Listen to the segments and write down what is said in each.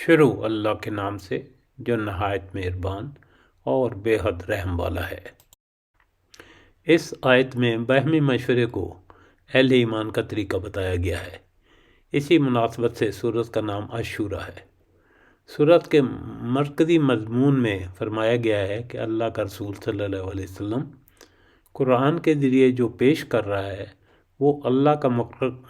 شروع اللہ کے نام سے جو نہایت مہربان اور بے حد رحم والا ہے۔ اس آیت میں باہمی مشورے کو اہل ایمان کا طریقہ بتایا گیا ہے۔ اسی مناسبت سے سورت کا نام عاشورہ ہے۔ سورت کے مرکزی مضمون میں فرمایا گیا ہے کہ اللہ کا رسول صلی اللہ علیہ وسلم قرآن کے ذریعے جو پیش کر رہا ہے وہ اللہ کا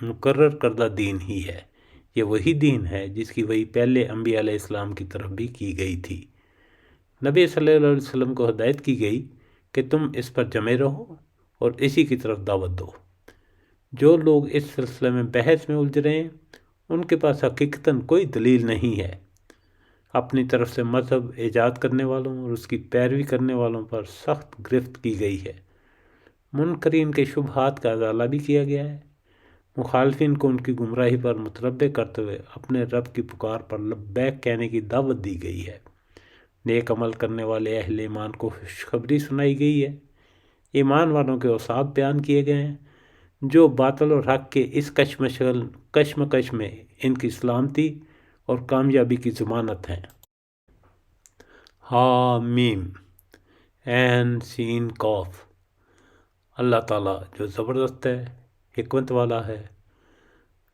مقرر کردہ دین ہی ہے۔ یہ وہی دین ہے جس کی وہی پہلے انبیاء علیہ السلام کی طرف بھی کی گئی تھی۔ نبی صلی اللہ علیہ وسلم کو ہدایت کی گئی کہ تم اس پر جمے رہو اور اسی کی طرف دعوت دو۔ جو لوگ اس سلسلے میں بحث میں الجھ رہے ہیں ان کے پاس حقیقتاً کوئی دلیل نہیں ہے۔ اپنی طرف سے مذہب ایجاد کرنے والوں اور اس کی پیروی کرنے والوں پر سخت گرفت کی گئی ہے۔ منکرین کے شبہات کا ازالہ بھی کیا گیا ہے۔ مخالفین کو ان کی گمراہی پر متنبہ کرتے ہوئے اپنے رب کی پکار پر لبیک کہنے کی دعوت دی گئی ہے۔ نیک عمل کرنے والے اہل ایمان کو خوشخبری سنائی گئی ہے۔ ایمان والوں کے اوصاف بیان کیے گئے ہیں جو باطل اور حق کے اس کشمکش میں ان کی سلامتی اور کامیابی کی ضمانت ہیں۔ حامیم عین سین قاف۔ اللہ تعالیٰ جو زبردست ہے، حکمت والا ہے،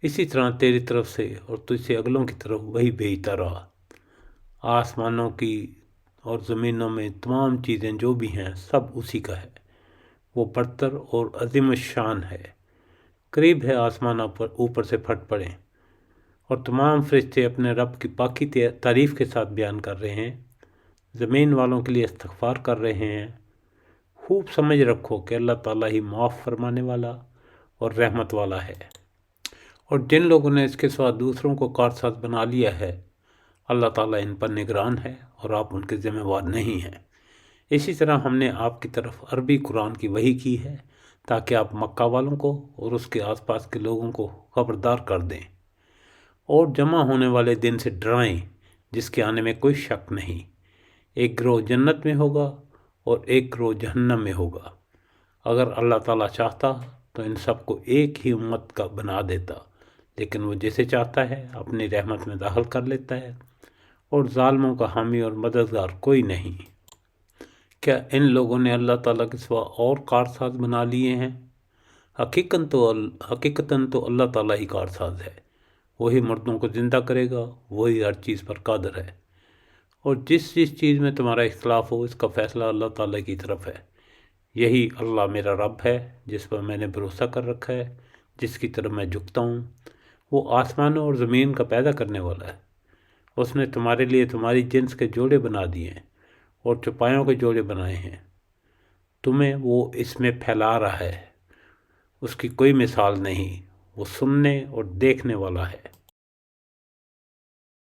اسی طرح تیری طرف سے اور تجھ سے اگلوں کی طرف وہی بھیجتا رہا۔ آسمانوں کی اور زمینوں میں تمام چیزیں جو بھی ہیں سب اسی کا ہے۔ وہ برتر اور عظیم الشان ہے۔ قریب ہے آسمان اوپر سے پھٹ پڑیں اور تمام فرشتے اپنے رب کی پاکی تعریف کے ساتھ بیان کر رہے ہیں، زمین والوں کے لیے استغفار کر رہے ہیں۔ خوب سمجھ رکھو کہ اللہ تعالیٰ ہی معاف فرمانے والا اور رحمت والا ہے۔ اور جن لوگوں نے اس کے سوا دوسروں کو کارساز بنا لیا ہے اللہ تعالیٰ ان پر نگران ہے اور آپ ان کے ذمہ وار نہیں ہیں۔ اسی طرح ہم نے آپ کی طرف عربی قرآن کی وحی کی ہے تاکہ آپ مکہ والوں کو اور اس کے آس پاس کے لوگوں کو خبردار کر دیں اور جمع ہونے والے دن سے ڈرائیں جس کے آنے میں کوئی شک نہیں۔ ایک گروہ جنت میں ہوگا اور ایک گروہ جہنم میں ہوگا۔ اگر اللہ تعالیٰ چاہتا تو ان سب کو ایک ہی امت کا بنا دیتا، لیکن وہ جسے چاہتا ہے اپنی رحمت میں داخل کر لیتا ہے اور ظالموں کا حامی اور مددگار کوئی نہیں۔ کیا ان لوگوں نے اللہ تعالیٰ کے سوا اور کارساز بنا لیے ہیں؟ حقیقتاً تو اللہ تعالیٰ ہی کارساز ہے۔ وہی مردوں کو زندہ کرے گا، وہی ہر چیز پر قادر ہے۔ اور جس چیز میں تمہارا اختلاف ہو اس کا فیصلہ اللہ تعالیٰ کی طرف ہے۔ یہی اللہ میرا رب ہے جس پر میں نے بھروسہ کر رکھا ہے، جس کی طرف میں جھکتا ہوں۔ وہ آسمانوں اور زمین کا پیدا کرنے والا ہے۔ اس نے تمہارے لیے تمہاری جنس کے جوڑے بنا دیے ہیں اور چوپایوں کے جوڑے بنائے ہیں۔ تمہیں وہ اس میں پھیلا رہا ہے، اس کی کوئی مثال نہیں، وہ سننے اور دیکھنے والا ہے۔